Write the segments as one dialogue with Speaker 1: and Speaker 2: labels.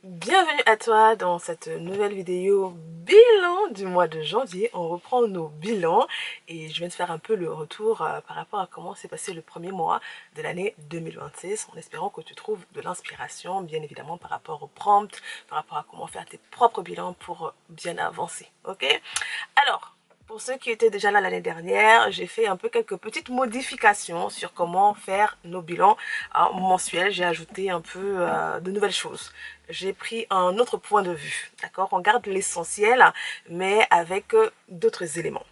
Speaker 1: Bienvenue à toi dans cette nouvelle vidéo bilan du mois de janvier. On reprend nos bilans et je viens de faire un peu le retour par rapport à comment s'est passé le premier mois de l'année 2026 en espérant que tu trouves de l'inspiration, bien évidemment par rapport au prompt, par rapport à comment faire tes propres bilans pour bien avancer, ok? Alors, pour ceux qui étaient déjà là l'année dernière, j'ai fait un peu quelques petites modifications sur comment faire nos bilans mensuels. J'ai ajouté un peu de nouvelles choses. J'ai pris un autre point de vue, d'accord? On garde l'essentiel, mais avec d'autres éléments.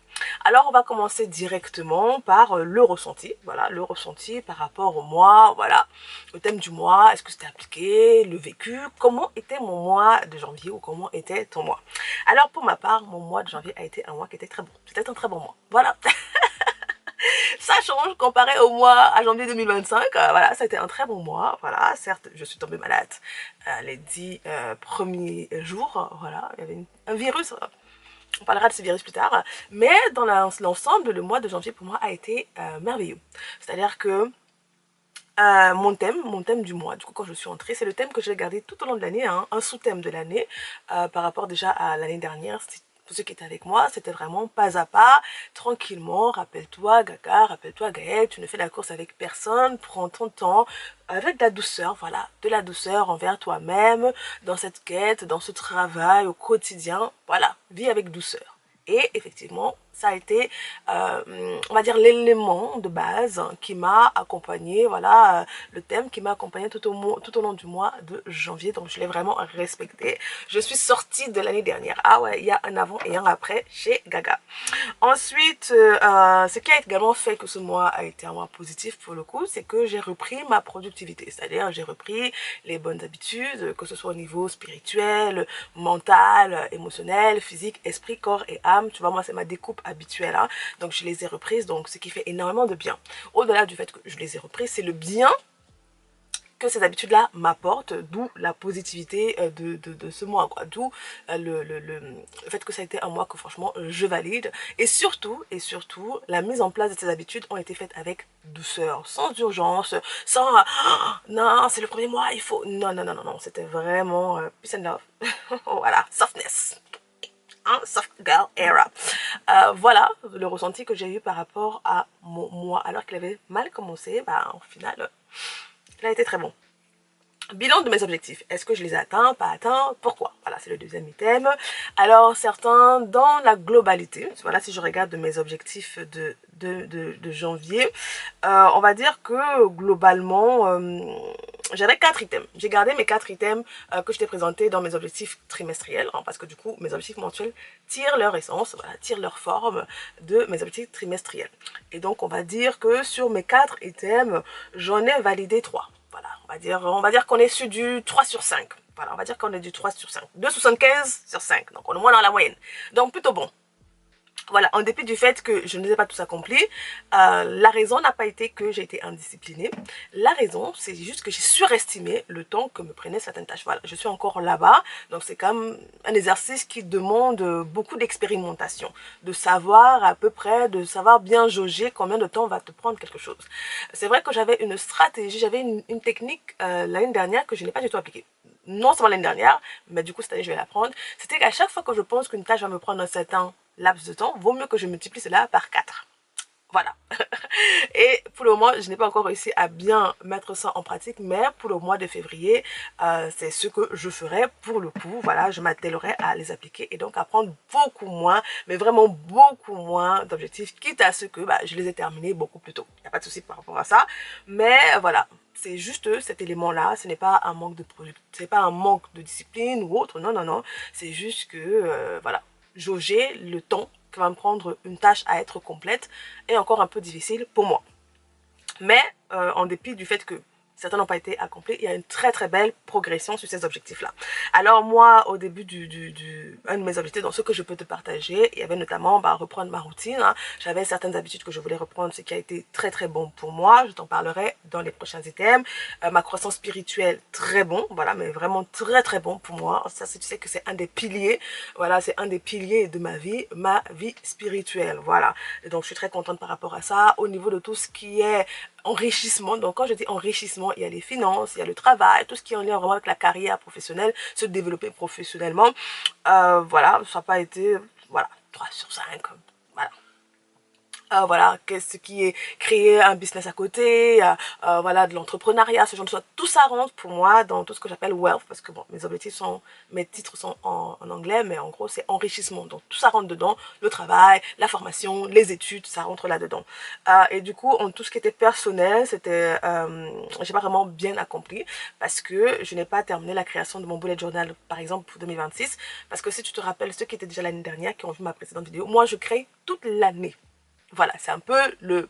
Speaker 1: Alors, on va commencer directement par le ressenti. Voilà, le ressenti par rapport au mois, voilà, le thème du mois, est-ce que c'était appliqué, le vécu, comment était mon mois de janvier ou comment était ton mois. Alors, pour ma part, mon mois de janvier a été un mois qui était très bon. C'était un très bon mois. Voilà. Ça change comparé au mois à janvier 2025. Voilà, ça a été un très bon mois. Voilà, certes, je suis tombée malade les 10 premiers jours. Voilà, il y avait un virus. On parlera de ce virus plus tard. Mais dans l'ensemble, le mois de janvier pour moi a été merveilleux. C'est-à-dire que mon thème du mois, du coup quand je suis entrée, c'est le thème que j'ai gardé tout au long de l'année, hein, un sous-thème de l'année par rapport déjà à l'année dernière. Pour ceux qui étaient avec moi, c'était vraiment pas à pas, tranquillement, rappelle-toi Gaga, rappelle-toi Gaël, tu ne fais la course avec personne, prends ton temps, avec de la douceur, voilà, de la douceur envers toi-même, dans cette quête, dans ce travail au quotidien, voilà, vis avec douceur. Et effectivement, ça a été, on va dire, l'élément de base qui m'a accompagné, voilà, le thème qui m'a accompagné tout au long du mois de janvier. Donc, je l'ai vraiment respecté. Je suis sortie de l'année dernière. Ah ouais, il y a un avant et un après chez Gaga. Ensuite, ce qui a également fait que ce mois a été un mois positif pour le coup, c'est que j'ai repris ma productivité. C'est-à-dire, j'ai repris les bonnes habitudes, que ce soit au niveau spirituel, mental, émotionnel, physique, esprit, corps et âme. Tu vois, moi, c'est ma découpe habituelle. Hein. Donc, je les ai reprises. Donc, ce qui fait énormément de bien. Au-delà du fait que je les ai reprises, c'est le bien que ces habitudes-là m'apportent, d'où la positivité de ce mois, quoi. D'où le fait que ça a été un mois que franchement je valide. Et surtout, la mise en place de ces habitudes ont été faites avec douceur, sans urgence, sans non, c'est le premier mois, il faut. Non, non, non, non, non, c'était vraiment peace and love. Voilà, softness. Hein, soft girl era. Voilà le ressenti que j'ai eu par rapport à mon mois, alors qu'il avait mal commencé, bah, au final, il a été très bon. Bilan de mes objectifs. Est-ce que je les ai atteints, pas atteints? Pourquoi? Voilà, c'est le deuxième item. Alors, certains, dans la globalité, voilà, si je regarde mes objectifs de janvier, on va dire que globalement, j'avais 4 items. J'ai gardé mes 4 items que je t'ai présentés dans mes objectifs trimestriels, hein, parce que du coup, mes objectifs mensuels tirent leur essence, voilà, tirent leur forme de mes objectifs trimestriels. Et donc, on va dire que sur mes 4 items, j'en ai validé 3. Voilà, on va dire qu'on est sur du 3 sur 5. Voilà, on va dire qu'on est du 3 sur 5. 2,75 sur 5. Donc, on est moins dans la moyenne. Donc, plutôt bon. Voilà, en dépit du fait que je ne les ai pas tous accomplis, la raison n'a pas été que j'ai été indisciplinée. La raison, c'est juste que j'ai surestimé le temps que me prenaient certaines tâches. Voilà, je suis encore là-bas, donc c'est quand même un exercice qui demande beaucoup d'expérimentation, de savoir à peu près, de savoir bien jauger combien de temps va te prendre quelque chose. C'est vrai que j'avais une stratégie, j'avais une technique l'année dernière que je n'ai pas du tout appliquée. Non seulement l'année dernière, mais du coup cette année je vais l'apprendre. C'était qu'à chaque fois que je pense qu'une tâche va me prendre un certain laps de temps, vaut mieux que je multiplie cela par 4. Voilà. Et pour le moment, je n'ai pas encore réussi à bien mettre ça en pratique, mais pour le mois de février, c'est ce que je ferai pour le coup. Voilà, je m'attellerai à les appliquer et donc à prendre beaucoup moins, mais vraiment beaucoup moins d'objectifs, quitte à ce que bah, je les ai terminés beaucoup plus tôt. Il n'y a pas de souci par rapport à ça, mais voilà. C'est juste cet élément-là, ce n'est pas un manque de c'est pas un manque de discipline ou autre, non, non, non. C'est juste que, voilà, jauger le temps que va me prendre une tâche à être complète est encore un peu difficile pour moi. Mais en dépit du fait que certains n'ont pas été accomplis, il y a une très très belle progression sur ces objectifs-là. Alors moi, au début un de mes objectifs, dans ce que je peux te partager, il y avait notamment reprendre ma routine. Hein. J'avais certaines habitudes que je voulais reprendre, ce qui a été très très bon pour moi. Je t'en parlerai dans les prochains items. Ma croissance spirituelle, très bon, voilà, mais vraiment très très bon pour moi. Ça, tu sais que c'est un des piliers, voilà, c'est un des piliers de ma vie spirituelle, voilà. Et donc je suis très contente par rapport à ça. Au niveau de tout ce qui est enrichissement. Donc quand je dis enrichissement, il y a les finances, il y a le travail, tout ce qui est en lien vraiment avec la carrière professionnelle, se développer professionnellement. Voilà, ça n'a pas été, voilà, 3 sur 5. Voilà. Voilà, qu'est-ce qui est créer un business à côté, voilà, de l'entrepreneuriat, ce genre de choses. Tout ça rentre pour moi dans tout ce que j'appelle wealth, parce que bon, mes titres sont en anglais, mais en gros c'est enrichissement. Donc tout ça rentre dedans, le travail, la formation, les études, ça rentre là-dedans. Et du coup, en tout ce qui était personnel, c'était, j'ai pas vraiment bien accompli, parce que je n'ai pas terminé la création de mon bullet journal, par exemple, pour 2026, parce que si tu te rappelles, ceux qui étaient déjà l'année dernière, qui ont vu ma précédente vidéo, moi je crée toute l'année. Voilà, c'est un peu le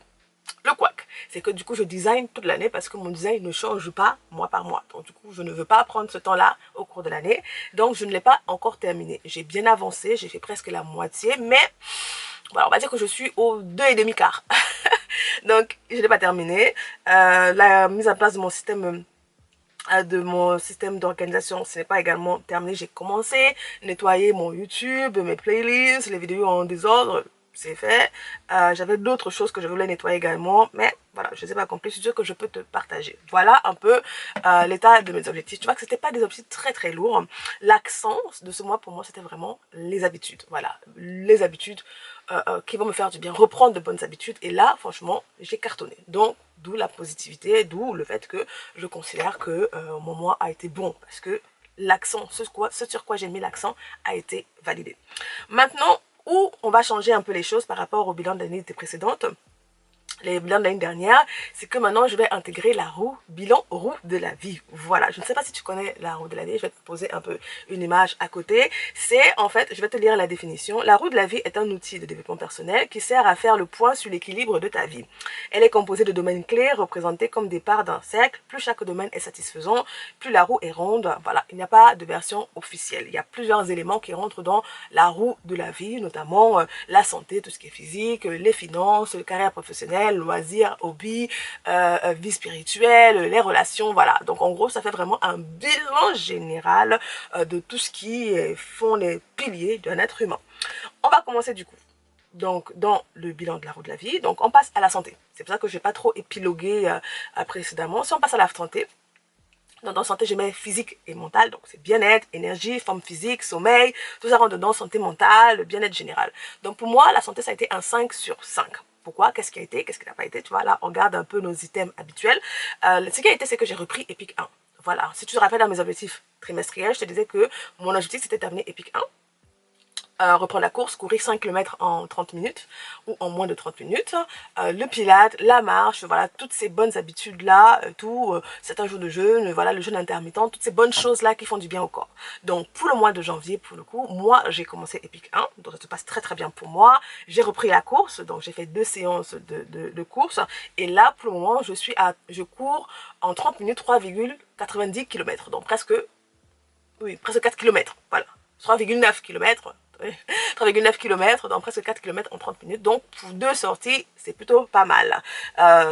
Speaker 1: couac. C'est que du coup, je design toute l'année parce que mon design ne change pas mois par mois. Donc du coup, je ne veux pas prendre ce temps-là au cours de l'année. Donc je ne l'ai pas encore terminé. J'ai bien avancé, j'ai fait presque la moitié, mais voilà, on va dire que je suis au 2,5 quart. Donc je ne l'ai pas terminé. La mise en place de mon système d'organisation, ce n'est pas également terminé. J'ai commencé à nettoyer mon YouTube, mes playlists, les vidéos en désordre, c'est fait. J'avais d'autres choses que je voulais nettoyer également, mais voilà, je ne sais pas accompli. Je suis sûre que je peux te partager. Voilà un peu l'état de mes objectifs. Tu vois que c'était pas des objectifs très très lourds. L'accent de ce mois pour moi, c'était vraiment les habitudes. Voilà, les habitudes qui vont me faire du bien, reprendre de bonnes habitudes. Et là, franchement, j'ai cartonné. Donc, d'où la positivité, d'où le fait que je considère que mon mois a été bon, parce que l'accent, ce sur quoi j'ai mis l'accent, a été validé. Maintenant, où on va changer un peu les choses par rapport au bilan de l'année précédente, les bilans de l'année dernière, c'est que maintenant je vais intégrer la bilan roue de la vie. Voilà, je ne sais pas si tu connais la roue de la vie, je vais te poser un peu une image à côté. C'est en fait, je vais te lire la définition. La roue de la vie est un outil de développement personnel qui sert à faire le point sur l'équilibre de ta vie. Elle est composée de domaines clés représentés comme des parts d'un cercle. Plus chaque domaine est satisfaisant, plus la roue est ronde. Voilà, il n'y a pas de version officielle. Il y a plusieurs éléments qui rentrent dans la roue de la vie, notamment la santé, tout ce qui est physique, les finances, la carrière professionnelle, loisirs, hobbies, vie spirituelle, les relations, voilà. Donc en gros, ça fait vraiment un bilan général de tout ce qui font les piliers d'un être humain. On va commencer du coup. Donc dans le bilan de la roue de la vie, donc on passe à la santé. C'est pour ça que je n'ai pas trop épilogué précédemment. Si on passe à la santé, dans santé, je mets physique et mental, donc c'est bien-être, énergie, forme physique, sommeil, tout ça rentre dedans, santé mentale, bien-être général. Donc pour moi, la santé, ça a été un 5 sur 5. Pourquoi? Qu'est-ce qui a été? Qu'est-ce qui n'a pas été? Tu vois, là, on regarde un peu nos items habituels. Ce qui a été, c'est que j'ai repris EPIC 1. Voilà, si tu te rappelles dans mes objectifs trimestriels, je te disais que mon objectif, c'était terminer EPIC 1. Reprendre la course, courir 5 km en 30 minutes ou en moins de 30 minutes, le pilate, la marche, voilà, toutes ces bonnes habitudes-là, certains jours de jeûne, voilà, le jeûne intermittent, toutes ces bonnes choses-là qui font du bien au corps. Donc, pour le mois de janvier, pour le coup, moi, j'ai commencé EPIC 1, donc ça se passe très très bien pour moi. J'ai repris la course, donc j'ai fait 2 séances de course, et là, pour le moment, je cours en 30 minutes 3,90 km, donc presque 4 km, voilà, 3,9 km. 3,9 km, dans presque 4 km en 30 minutes. Donc, pour 2 sorties, c'est plutôt pas mal.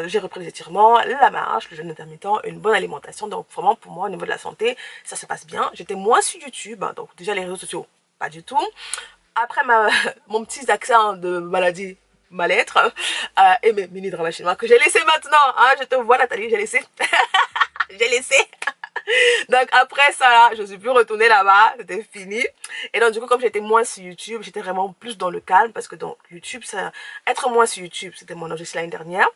Speaker 1: J'ai repris les étirements, la marche, le jeûne intermittent, une bonne alimentation. Donc, vraiment, pour moi, au niveau de la santé, ça se passe bien. J'étais moins sur YouTube, donc déjà les réseaux sociaux, pas du tout. Après mon petit accent de maladie, mal-être, et mes mini dramas chinois que j'ai laissé maintenant. Hein, je te vois, Nathalie, j'ai laissé. J'ai laissé. Donc après ça, je suis plus retournée là-bas, c'était fini. Et donc du coup, comme j'étais moins sur YouTube, j'étais vraiment plus dans le calme parce que dans YouTube, être moins sur YouTube, c'était mon objectif l'année dernière.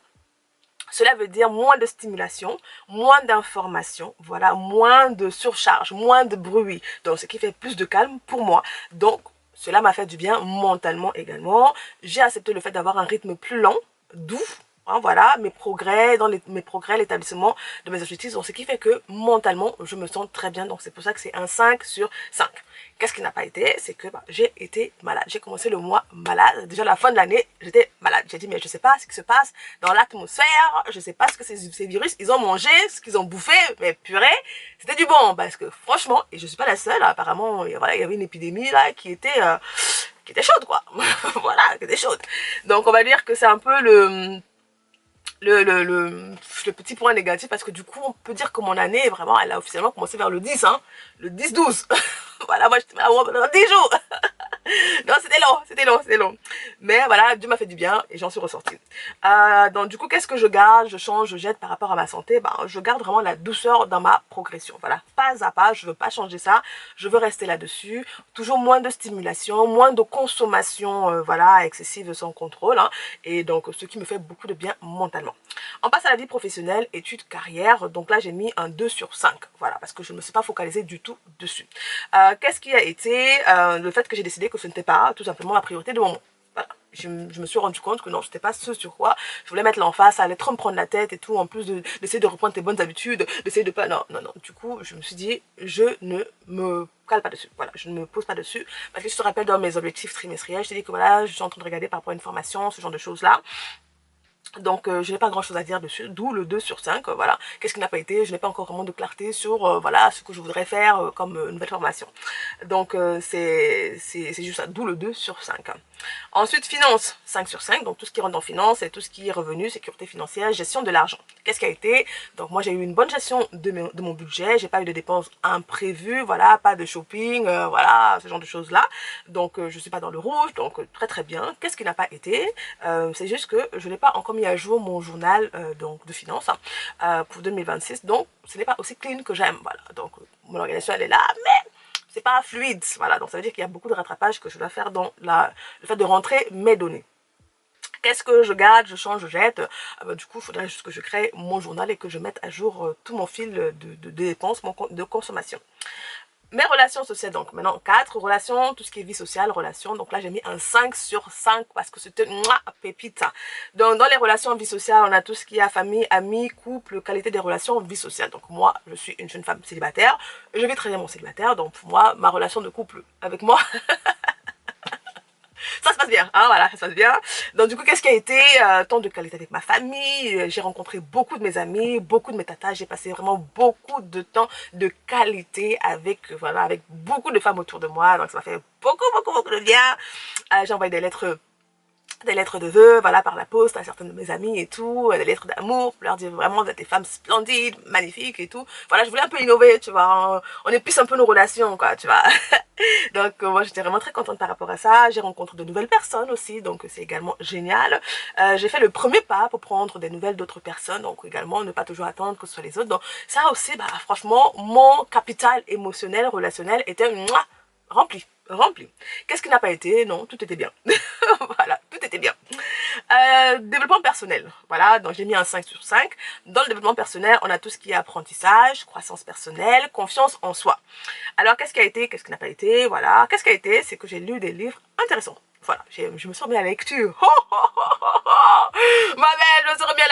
Speaker 1: Cela veut dire moins de stimulation, moins d'informations, voilà, moins de surcharge, moins de bruit. Donc ce qui fait plus de calme pour moi. Donc cela m'a fait du bien mentalement également. J'ai accepté le fait d'avoir un rythme plus lent, doux. Hein, voilà, mes progrès, l'établissement de mes objectifs. Donc, ce qui fait que mentalement, je me sens très bien. Donc, c'est pour ça que c'est un 5 sur 5. Qu'est-ce qui n'a pas été? C'est que j'ai été malade. J'ai commencé le mois malade. Déjà, à la fin de l'année, j'étais malade. J'ai dit, mais je ne sais pas ce qui se passe dans l'atmosphère. Je ne sais pas ce que ces virus, ils ont mangé, ce qu'ils ont bouffé. Mais purée, c'était du bon. Parce que franchement, et je ne suis pas la seule, apparemment, voilà, il y avait une épidémie là qui était chaude, quoi. Voilà, qui était chaude. Donc, on va dire que c'est un peu le petit point négatif parce que du coup on peut dire que mon année vraiment elle a officiellement commencé vers le 10 hein, le 10-12. Voilà, moi j'étais là pendant 10 jours. Non, c'était long. Mais voilà, Dieu m'a fait du bien et j'en suis ressortie. Donc du coup, qu'est-ce que je garde? Je change, je jette par rapport à ma santé. Ben, je garde vraiment la douceur dans ma progression. Voilà, pas à pas, je veux pas changer ça. Je veux rester là-dessus. Toujours moins de stimulation, moins de consommation, voilà, excessive sans contrôle. Hein, et donc, ce qui me fait beaucoup de bien mentalement. On passe à la vie professionnelle, études, carrière. Donc là, j'ai mis un 2 sur 5. Voilà, parce que je ne me suis pas focalisée du tout dessus. Qu'est-ce qui a été le fait que j'ai décidé que ce n'était pas tout simplement ma priorité de moment. Voilà. Je me suis rendu compte que non, c'était pas ce sur quoi je voulais mettre l'emphase, ça allait trop me prendre la tête et tout, en plus d'essayer de reprendre tes bonnes habitudes, d'essayer de pas... Non. Du coup, je me suis dit, je ne me cale pas dessus. Voilà, je ne me pose pas dessus. Parce que je te rappelle, dans mes objectifs trimestriels, je t'ai dit que voilà, je suis en train de regarder par rapport à une formation, ce genre de choses-là. Donc je n'ai pas grand chose à dire dessus, d'où le 2 sur 5, voilà. Qu'est-ce qui n'a pas été? Je n'ai pas encore vraiment de clarté sur voilà, ce que je voudrais faire comme nouvelle formation. Donc c'est juste ça, d'où le 2 sur 5. Ensuite, finance, 5 sur 5, donc tout ce qui rentre dans finance et tout ce qui est revenu, sécurité financière, gestion de l'argent. Qu'est-ce qui a été? Donc moi j'ai eu une bonne gestion de mon budget, j'ai pas eu de dépenses imprévues, voilà, pas de shopping, voilà, ce genre de choses-là. Donc je suis pas dans le rouge, donc très bien. Qu'est-ce qui n'a pas été? C'est juste que je n'ai pas encore mis à jour mon journal donc de finances pour 2026, donc ce n'est pas aussi clean que j'aime, voilà. Donc mon organisation elle est là, mais c'est pas fluide, voilà. Donc ça veut dire qu'il y a beaucoup de rattrapage que je dois faire dans le fait de rentrer mes données. Qu'est-ce que je garde, je change, je jette? Du coup, il faudrait juste que je crée mon journal et que je mette à jour tout mon fil de dépenses, de consommation. Mes relations sociales, donc maintenant 4 relations, tout ce qui est vie sociale, relations. Donc là, j'ai mis un 5 sur 5 parce que c'était une pépite. Donc dans les relations, vie sociale, on a tout ce qui est famille, amis, couple, qualité des relations, vie sociale. Donc moi, je suis une jeune femme célibataire. Je vis très bien mon célibataire. Donc pour moi, ma relation de couple avec moi... ça se passe bien, hein, voilà, ça se passe bien. Donc du coup, qu'est-ce qui a été temps de qualité avec ma famille? J'ai rencontré beaucoup de mes amis, beaucoup de mes tatas. J'ai passé vraiment beaucoup de temps de qualité avec, voilà, avec beaucoup de femmes autour de moi. Donc ça m'a fait beaucoup de bien. J'ai envoyé des lettres de vœux, voilà, par la poste à certaines de mes amies et tout, des lettres d'amour, pour leur dire vraiment vous êtes des femmes splendides, magnifiques et tout. Voilà, je voulais un peu innover, tu vois, on épuise un peu nos relations, quoi, tu vois. Donc moi j'étais vraiment très contente par rapport à ça. J'ai rencontré de nouvelles personnes aussi, donc c'est également génial. J'ai fait le premier pas pour prendre des nouvelles d'autres personnes, donc également ne pas toujours attendre que ce soit les autres. Donc ça aussi, bah franchement, mon capital émotionnel, relationnel était rempli. Qu'est-ce qui n'a pas été? Non, tout était bien. Voilà, tout était bien. Développement personnel. Voilà, donc j'ai mis un 5 sur 5. Dans le développement personnel, on a tout ce qui est apprentissage, croissance personnelle, confiance en soi. Alors, qu'est-ce qui a été? Qu'est-ce qui n'a pas été? Voilà. Qu'est-ce qui a été? C'est que j'ai lu des livres intéressants. Voilà, je me suis remis à la lecture. Ma belle, je me suis remis à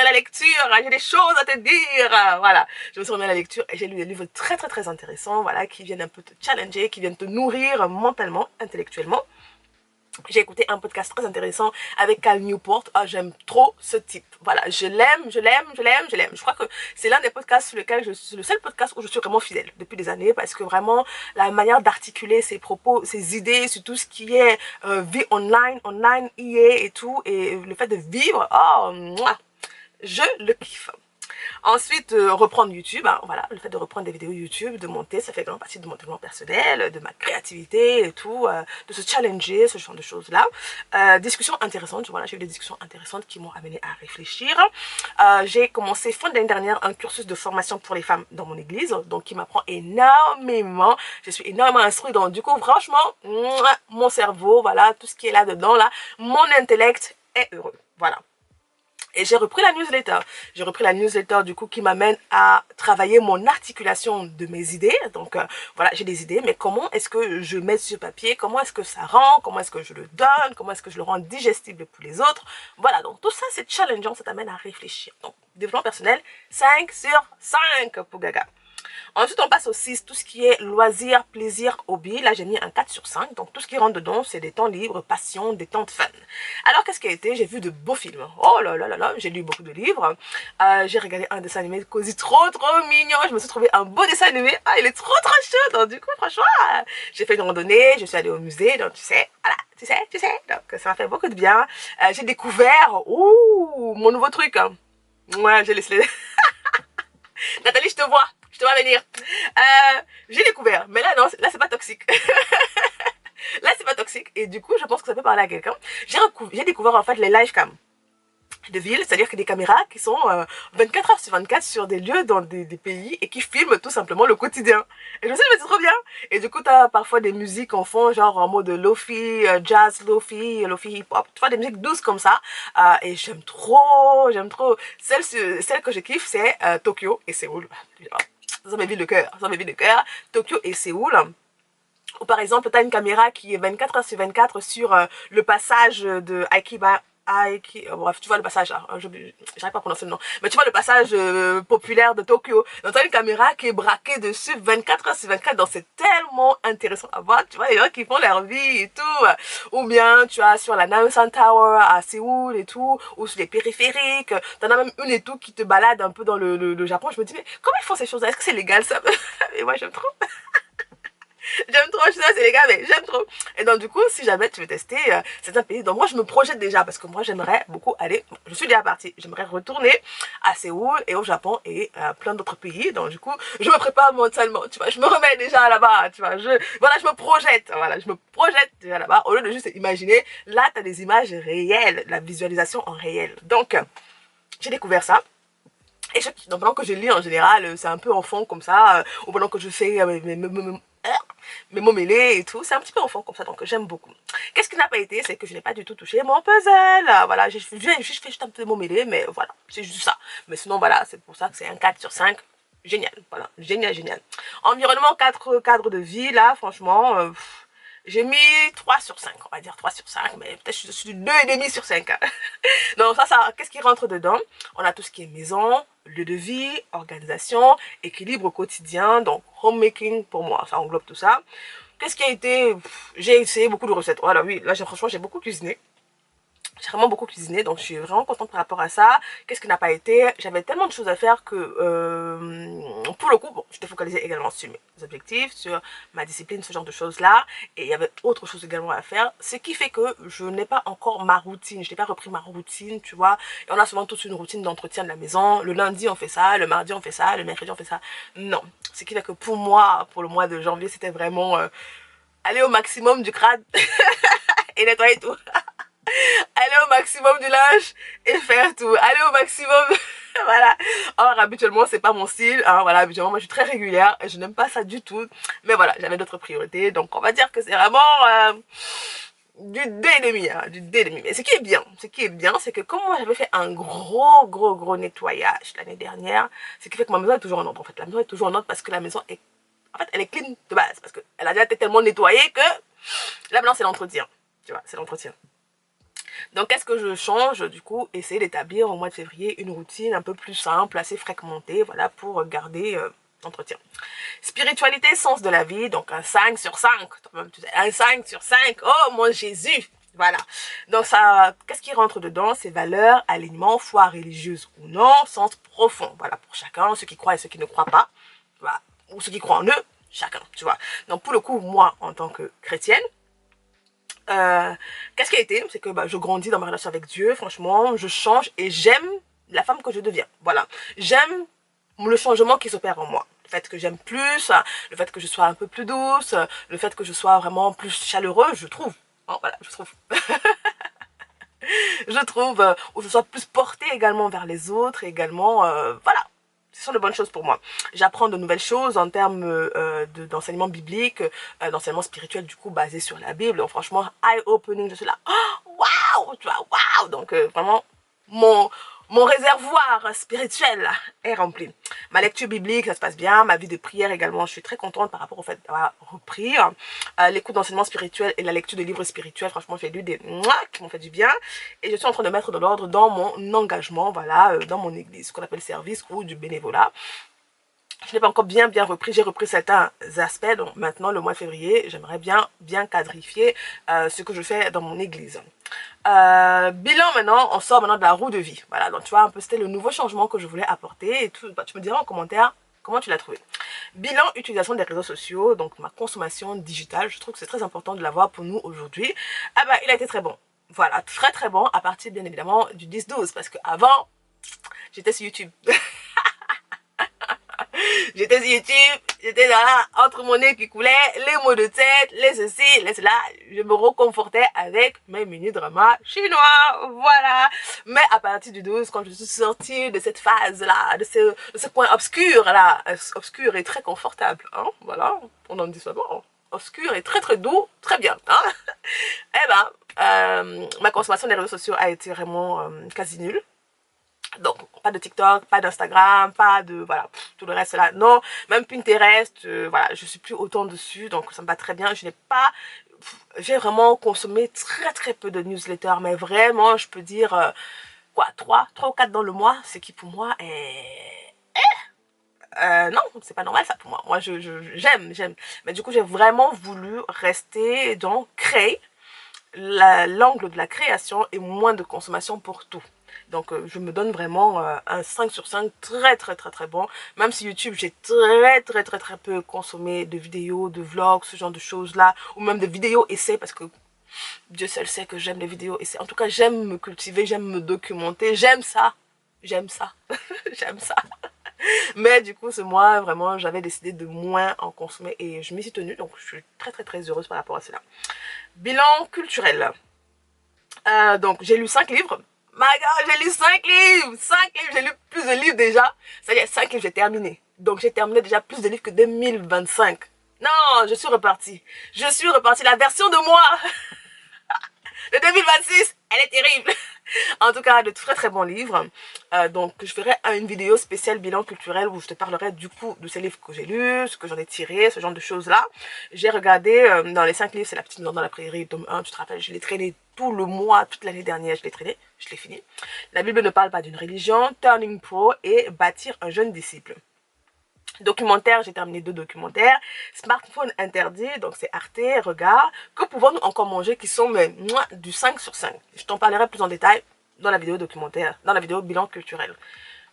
Speaker 1: la lecture. J'ai des choses à te dire. Voilà, je me suis remis à la lecture et j'ai lu des livres très intéressants, voilà, qui viennent un peu te challenger, qui viennent te nourrir mentalement, intellectuellement. J'ai écouté un podcast très intéressant avec Cal Newport. Ah, j'aime trop ce type. Voilà, je l'aime. Je crois que c'est l'un des podcasts sur lesquels c'est le seul podcast où je suis vraiment fidèle depuis des années parce que vraiment la manière d'articuler ses propos, ses idées sur tout ce qui est vie online, IA et tout, et le fait de vivre, oh, je le kiffe. Ensuite, reprendre YouTube, hein, voilà, le fait de reprendre des vidéos YouTube, de monter, ça fait vraiment partie de mon développement personnel, de ma créativité et tout, de se challenger, ce genre de choses-là. Discussions intéressantes, voilà, j'ai eu des discussions intéressantes qui m'ont amené à réfléchir. J'ai commencé fin de l'année dernière un cursus de formation pour les femmes dans mon église, donc qui m'apprend énormément. Je suis énormément instruite, donc du coup, franchement, mon cerveau, voilà, tout ce qui est là-dedans, là, mon intellect est heureux, voilà. Et j'ai repris la newsletter. J'ai repris la newsletter du coup qui m'amène à travailler mon articulation de mes idées. Donc voilà, j'ai des idées, mais comment est-ce que je mets sur papier? Comment est-ce que ça rend? Comment est-ce que je le donne? Comment est-ce que je le rends digestible pour les autres? Voilà, donc tout ça c'est challengeant, ça t'amène à réfléchir. Donc développement personnel, 5 sur 5 pour Gaga. Ensuite, on passe au 6, tout ce qui est loisirs, plaisir, hobby. Là, j'ai mis un 4 sur 5. Donc, tout ce qui rentre dedans, c'est des temps libres, passion, des temps de fun. Alors, qu'est-ce qui a été? J'ai vu de beaux films. Oh là là là là, j'ai lu beaucoup de livres. J'ai regardé un dessin animé Cozy, trop mignon. Je me suis trouvé un beau dessin animé. Ah, il est trop chaud. Donc, du coup, franchement, j'ai fait une randonnée. Je suis allée au musée. Donc, tu sais, voilà, tu sais. Donc, ça m'a fait beaucoup de bien. J'ai découvert, mon nouveau truc. Hein. Ouais, j'ai laissé... Nathalie, je te vois venir. J'ai découvert, mais là non, là c'est pas toxique. pas toxique. Et du coup, je pense que ça peut parler à quelqu'un. J'ai découvert en fait les live cam de ville, c'est-à-dire que des caméras qui sont 24 heures sur 24 sur des lieux dans des pays et qui filment tout simplement le quotidien. Et je me suis dit, mais c'est trop bien. Et du coup, t'as parfois des musiques en fond, genre en mode lofi, jazz, lofi hip-hop, tu vois, des musiques douces comme ça. Et j'aime trop, j'aime trop. Celle que je kiffe, c'est Tokyo et Séoul. Ça, c'est mes villes de cœur, ça, mes villes de cœur. Tokyo et Séoul. Ou par exemple, tu as une caméra qui est 24 heures sur 24 sur le passage de bref, tu vois le passage là, j'arrive pas à prononcer le nom, mais tu vois le passage populaire de Tokyo. Donc tu as une caméra qui est braquée dessus 24 heures sur 24, donc c'est tellement intéressant à voir, tu vois, les gens qui font leur vie et tout. Ou bien tu as sur la Namsan Tower à Séoul et tout, ou sur les périphériques, t'en as même une et tout qui te balade un peu dans le Japon. Je me dis, mais comment ils font ces choses-là? Est-ce que c'est légal ça? Et moi j'aime trop. J'aime trop, je suis là, c'est les gars, mais j'aime trop. Et donc, du coup, si jamais tu veux tester certains pays, donc moi, je me projette déjà parce que moi, j'aimerais beaucoup aller. Je suis déjà partie. J'aimerais retourner à Séoul et au Japon et plein d'autres pays. Donc, du coup, je me prépare mentalement, tu vois. Je me remets déjà là-bas, tu vois. Voilà, je me projette. Voilà, je me projette déjà là-bas. Au lieu de juste imaginer, là, tu as des images réelles, la visualisation en réel. Donc, j'ai découvert ça. Et donc, pendant que je lis en général, c'est un peu en fond comme ça, ou pendant que je fais mes mots mêlés et tout, c'est un petit peu en fond comme ça, donc j'aime beaucoup. Qu'est-ce qui n'a pas été, c'est que je n'ai pas du tout touché mon puzzle. Voilà, je fais juste un peu de mots mêlés, mais voilà, c'est juste ça. Mais sinon, voilà, c'est pour ça que c'est un 4 sur 5. Génial, voilà, génial, génial. Environnement 4 cadres de vie, là, franchement, j'ai mis 3 sur 5, on va dire 3 sur 5, mais peut-être je suis 2,5 sur 5. Hein. Donc ça, qu'est-ce qui rentre dedans? On a tout ce qui est maison, lieu de vie, organisation, équilibre au quotidien, donc homemaking pour moi, ça englobe tout ça. Qu'est-ce qui a été... J'ai essayé beaucoup de recettes. Voilà, oui, là franchement j'ai beaucoup cuisiné. J'ai vraiment beaucoup cuisiné, donc je suis vraiment contente par rapport à ça. Qu'est-ce qui n'a pas été? J'avais tellement de choses à faire que, pour le coup, bon, j'étais focalisée également sur mes objectifs, sur ma discipline, ce genre de choses-là. Et il y avait autre chose également à faire, ce qui fait que je n'ai pas encore ma routine. Je n'ai pas repris ma routine, tu vois. Et on a souvent tous une routine d'entretien de la maison. Le lundi, on fait ça, le mardi, on fait ça, le mercredi, on fait ça. Non. Ce qui fait que pour moi, pour le mois de janvier, c'était vraiment aller au maximum du crade et nettoyer tout. Aller au maximum du linge et faire tout. Aller au maximum. Voilà. Or, habituellement, c'est pas mon style. Hein, voilà, habituellement, moi, je suis très régulière et je n'aime pas ça du tout. Mais voilà, j'avais d'autres priorités. Donc, on va dire que c'est vraiment du D&demi. Hein, du D&demi. Mais ce qui est bien, c'est que comme moi, j'avais fait un gros nettoyage l'année dernière, ce qui fait que ma maison est toujours en ordre. En fait, la maison est toujours en ordre parce que la maison est... En fait, elle est clean de base. Parce qu'elle a déjà été tellement nettoyée que là, maintenant, c'est l'entretien. Tu vois, c'est l'entretien. Donc, qu'est-ce que je change? Du coup, essayer d'établir au mois de février une routine un peu plus simple, assez fréquentée, voilà, pour garder l'entretien. Spiritualité, sens de la vie, donc un 5 sur 5. Un 5 sur 5, oh mon Jésus! Voilà. Donc, ça, qu'est-ce qui rentre dedans? Ces valeurs, alignement, foi religieuse ou non, sens profond. Voilà, pour chacun, ceux qui croient et ceux qui ne croient pas. Voilà. Ou ceux qui croient en eux, chacun, tu vois. Donc, pour le coup, moi, en tant que chrétienne, qu'est-ce qui a été? C'est que je grandis dans ma relation avec Dieu, franchement, je change et j'aime la femme que je deviens. Voilà. J'aime le changement qui s'opère en moi. Le fait que j'aime plus, le fait que je sois un peu plus douce, le fait que je sois vraiment plus chaleureuse, je trouve. Oh, voilà, je trouve. Je trouve, où je sois plus portée également vers les autres, également, voilà. Ce sont de bonnes choses pour moi. J'apprends de nouvelles choses en termes d'enseignement biblique, d'enseignement spirituel, du coup, basé sur la Bible. Donc, franchement, eye-opening, je suis là, oh, waouh, tu vois, waouh. Donc, vraiment, mon réservoir spirituel est rempli. Ma lecture biblique, ça se passe bien. Ma vie de prière également, je suis très contente par rapport au fait d'avoir repris. L'écoute d'enseignement spirituel et la lecture de livres spirituels, franchement, j'ai lu des qui m'ont fait du bien. Et je suis en train de mettre de l'ordre dans mon engagement, voilà, dans mon église, ce qu'on appelle service ou du bénévolat. Je n'ai pas encore bien repris, j'ai repris certains aspects, donc maintenant le mois de février, j'aimerais bien quadrifier ce que je fais dans mon église. Bilan maintenant, on sort maintenant de la roue de vie, voilà, donc tu vois un peu c'était le nouveau changement que je voulais apporter et tout, tu me diras en commentaire comment tu l'as trouvé. Bilan, utilisation des réseaux sociaux, donc ma consommation digitale, je trouve que c'est très important de l'avoir pour nous aujourd'hui. Ah bah il a été très bon, voilà, très bon à partir bien évidemment du 10-12 parce qu'avant j'étais sur YouTube. J'étais sur YouTube, j'étais là, entre mon nez qui coulait, les mots de tête, les ceci, les cela. Je me reconfortais avec mes mini-dramas chinois, voilà. Mais à partir du 12, quand je suis sortie de cette phase-là, de ce coin obscur-là, obscur et très confortable, hein, voilà, on en dit ça bon, obscur et très très doux, très bien, hein. Eh ben, ma consommation des réseaux sociaux a été vraiment quasi nulle. Donc, pas de TikTok, pas d'Instagram, pas de, voilà, tout le reste là, non, même Pinterest, voilà, je suis plus autant dessus, donc ça me va très bien, j'ai vraiment consommé très très peu de newsletters, mais vraiment, je peux dire, quoi, 3 ou 4 dans le mois, ce qui pour moi est... non, c'est pas normal ça pour moi, j'aime, mais du coup, j'ai vraiment voulu rester dans créer, l'angle de la création et moins de consommation pour tout. Donc je me donne vraiment un 5 sur 5 très très très très bon. Même si YouTube, j'ai très peu consommé de vidéos, de vlogs, ce genre de choses là, ou même de vidéos essais, parce que Dieu seul sait que j'aime les vidéos essais. En tout cas, j'aime me cultiver, j'aime me documenter, j'aime ça, j'aime ça. J'aime ça. Mais du coup, ce mois, vraiment, j'avais décidé de moins en consommer et je m'y suis tenue, donc je suis très très très heureuse par rapport à cela. Bilan culturel. Donc, j'ai lu 5 livres. My God, j'ai lu 5 livres. 5 livres, j'ai lu plus de livres déjà. C'est-à-dire 5 livres, j'ai terminé. Donc, j'ai terminé déjà plus de livres que 2025. Non, je suis repartie. Je suis repartie. La version de moi de 2026, elle est terrible. En tout cas, de très très bons livres. Donc, je ferai une vidéo spéciale bilan culturel où je te parlerai du coup de ces livres que j'ai lus, ce que j'en ai tiré, ce genre de choses-là. J'ai regardé dans les 5 livres, c'est La Petite Maison dans la Prairie, tome 1, tu te rappelles, je l'ai traîné tout le mois, toute l'année dernière, je l'ai traîné, je l'ai fini. La Bible ne parle pas d'une religion, Turning Pro et Bâtir un jeune disciple. Documentaire, j'ai terminé 2 documentaires. Smartphone interdit, donc c'est Arte, Regard. Que pouvons-nous encore manger qui sont du 5 sur 5. Je t'en parlerai plus en détail dans la vidéo documentaire, dans la vidéo bilan culturel.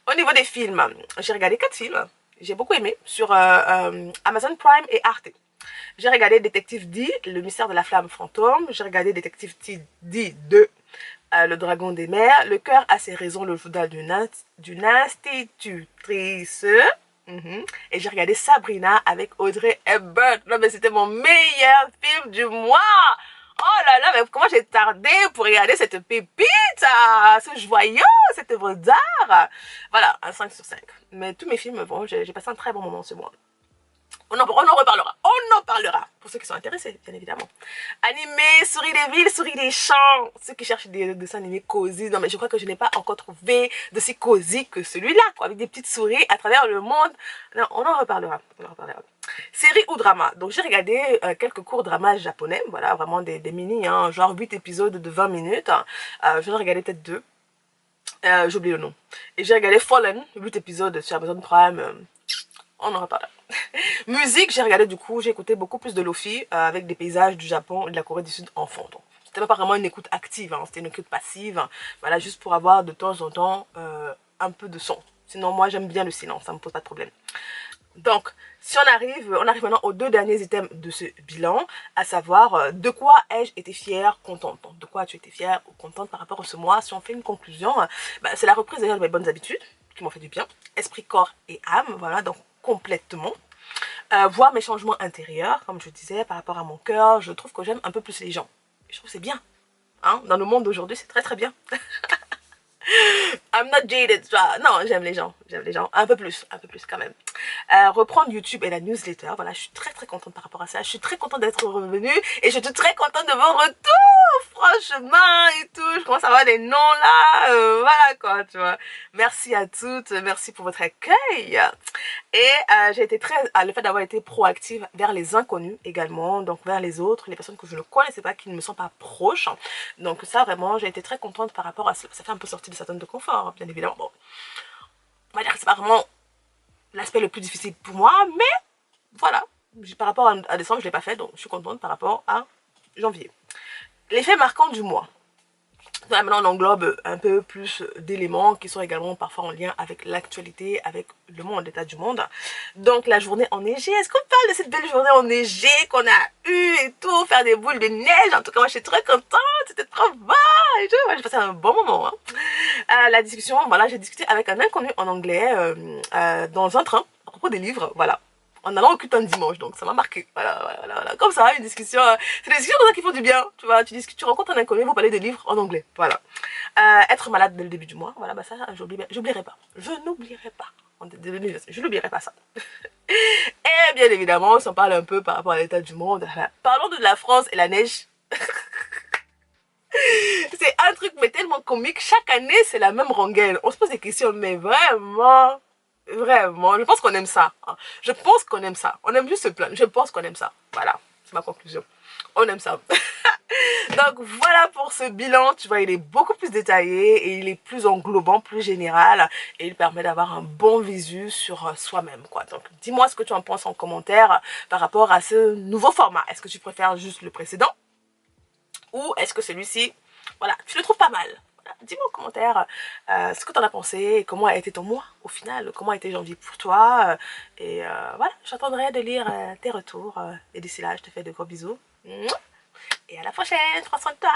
Speaker 1: Au niveau des films, j'ai regardé 4 films. J'ai beaucoup aimé sur Amazon Prime et Arte. J'ai regardé Détective D, Le mystère de la flamme fantôme. J'ai regardé Détective D 2, Le dragon des mers. Le cœur a ses raisons, le journal d'une institutrice. Et j'ai regardé Sabrina avec Audrey Hepburn. Non, mais c'était mon meilleur film du mois. Oh là là, mais comment j'ai tardé pour regarder cette pépite, ce joyau, cette œuvre d'art. Voilà, un 5 sur 5. Mais tous mes films, bon, j'ai passé un très bon moment ce mois. On en reparlera, pour ceux qui sont intéressés, bien évidemment. Animé, Souris des villes, Souris des champs. Ceux qui cherchent des dessins animés cosy. Non, mais je crois que je n'ai pas encore trouvé de si cosy que celui-là, quoi, avec des petites souris à travers le monde. Non, on en reparlera. Série ou drama. Donc, j'ai regardé quelques courts dramas japonais. Voilà, vraiment des mini, hein, genre 8 épisodes de 20 minutes. J'en ai regardé peut-être 2. J'ai oublié le nom. Et j'ai regardé Fallen, 8 épisodes sur Amazon Prime. On en reparlera. Musique, j'ai regardé du coup, j'ai écouté beaucoup plus de Lofi avec des paysages du Japon et de la Corée du Sud en fond. Donc, c'était pas vraiment une écoute active, hein, c'était une écoute passive. Voilà, juste pour avoir de temps en temps un peu de son. Sinon, moi, j'aime bien le silence, ça me pose pas de problème. Donc, si on arrive maintenant aux 2 derniers items de ce bilan, à savoir de quoi ai-je été fière, contente. Donc, de quoi as-tu été fière ou contente par rapport à ce mois. Si on fait une conclusion, c'est la reprise d'ailleurs de mes bonnes habitudes qui m'ont fait du bien. Esprit, corps et âme, voilà, donc complètement. Voir mes changements intérieurs, comme je disais, par rapport à mon cœur, je trouve que j'aime un peu plus les gens. Je trouve que c'est bien. Hein? Dans le monde d'aujourd'hui, c'est très très bien. I'm not jaded. Non, j'aime les gens, un peu plus quand même. Reprendre YouTube et la newsletter, voilà, je suis très très contente par rapport à ça. Je suis très contente d'être revenue et je suis très contente de vos retours, franchement et tout. Je commence à avoir des noms là, voilà quoi, tu vois. Merci à toutes, merci pour votre accueil. Et j'ai été le fait d'avoir été proactive vers les inconnus également, donc vers les autres, les personnes que je ne connaissais pas, qui ne me sont pas proches. Donc ça vraiment, j'ai été très contente par rapport à cela. Ça fait un peu sortir de sa zone de confort, bien évidemment. Bon, on va dire que c'est pas vraiment l'aspect le plus difficile pour moi, mais voilà, par rapport à décembre, je l'ai pas fait, donc je suis contente par rapport à janvier. L'effet marquant du mois. Là, maintenant, on englobe un peu plus d'éléments qui sont également parfois en lien avec l'actualité, avec le monde, l'état du monde. Donc, la journée enneigée. Est-ce qu'on parle de cette belle journée enneigée qu'on a eue et tout, faire des boules de neige? En tout cas, moi, je suis très contente. C'était trop beau et tout. Moi, j'ai passé un bon moment. Hein. La discussion, voilà, j'ai discuté avec un inconnu en anglais dans un train à propos des livres, voilà. En allant au culte un dimanche, donc ça m'a marqué. Voilà. Comme ça, une discussion. C'est des discussions comme ça qui font du bien, tu vois. Tu rencontres un inconnu, vous parlez des livres en anglais, voilà. Être malade dès le début du mois, voilà, bah ça, j'oublierai pas. Je n'oublierai pas. Je n'oublierai pas ça. Et bien évidemment, on s'en parle un peu par rapport à l'état du monde. Parlons de la France et la neige. C'est un truc mais tellement comique. Chaque année, c'est la même rengaine. On se pose des questions, mais vraiment, vraiment, je pense qu'on aime ça. Je pense qu'on aime ça. On aime juste se plaindre. Je pense qu'on aime ça. Voilà, c'est ma conclusion. On aime ça. Donc voilà pour ce bilan, tu vois, il est beaucoup plus détaillé et il est plus englobant, plus général et il permet d'avoir un bon visu sur soi-même, quoi. Donc dis-moi ce que tu en penses en commentaire par rapport à ce nouveau format. Est-ce que tu préfères juste le précédent ou est-ce que celui-ci, voilà, tu le trouves pas mal? Dis-moi en commentaire ce que tu en as pensé, comment a été ton mois au final, comment a été janvier pour toi. Et voilà, j'attendrai de lire tes retours. Et d'ici là, je te fais de gros bisous. Et à la prochaine, prends soin de toi.